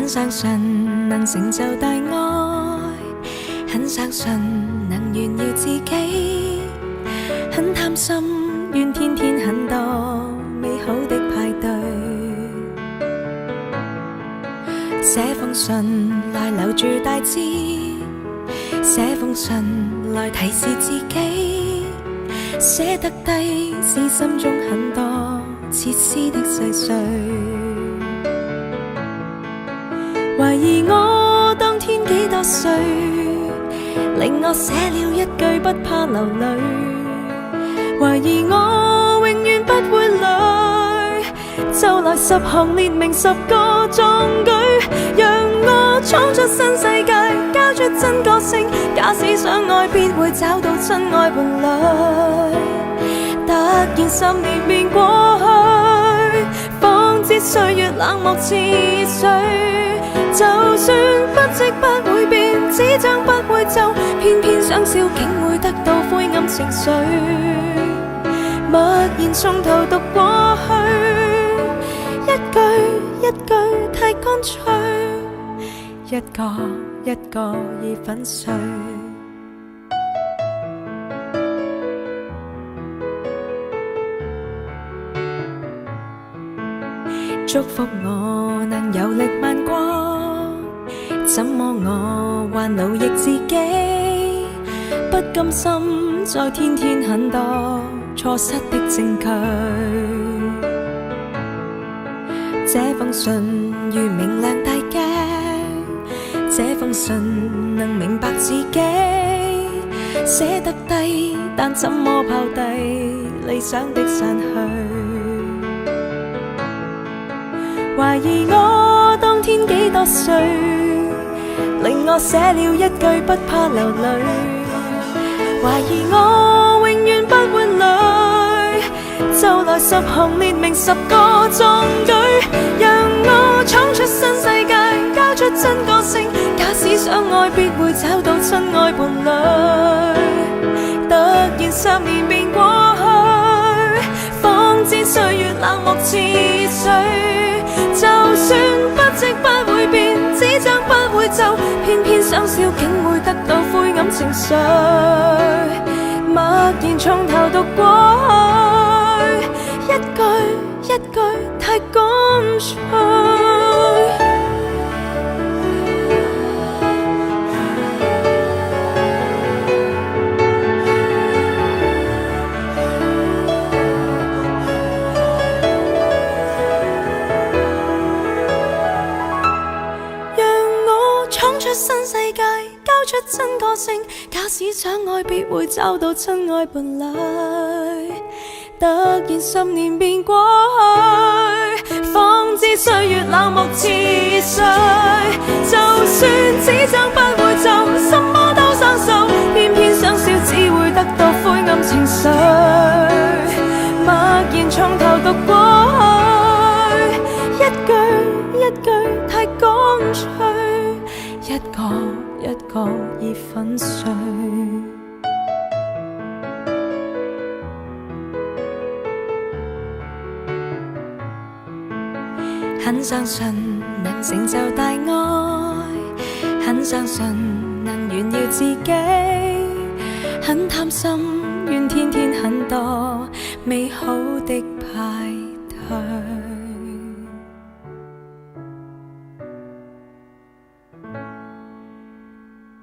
很相信能成就大愛，很相信能炫耀自己，很貪心願天天很多美好的派對，寫封信來留住大志，寫封信來提示自己，寫得低是心中很多切絲的細碎，懷疑我當天幾多歲，令我寫了一句不怕流淚，懷疑我永遠不會累，就來10行列明10個壯舉，讓我闖出新世界，交出真個性，假使相愛必會找到真愛伴侶，突然10年便過去，方知歲月冷漠似水，就算不即不會變，紙張不會皺，偏偏想笑竟會得到灰暗情緒，默然從頭讀過去，一句一句太乾脆，一個一個已粉碎，祝福我能有力漫過，怎麼我還勞役自己，不甘心再天天很多錯失的證據，這封信如明亮大鏡，這封信能明白自己，寫得低但怎麼拋低理想的散去，懷疑我當天幾多歲，令我寫了一句不怕流淚，懷疑我永遠不會累，就來10行列明10個壯舉，讓我闖出新世界，交出真個性，假使相愛必會找到真愛伴侶，突然10年便過去，方知歲月冷漠似水，就算不即不會變，紙張不會皺，偏偏想笑竟會得到灰暗情緒，默然從頭讀過去，一句一句太乾脆。新世界，交出真個性，假使相愛必會找到真愛伴侶，突然10年便過去，方知歲月冷漠似水，就算紙張不會皺，什麼都生鏽，偏偏想笑只會得到灰暗情緒，默然從頭讀過去，一句一句太乾脆，一個一個已粉碎，很相信能成就大愛，很相信能炫耀自己，很貪心願天天很多美好的派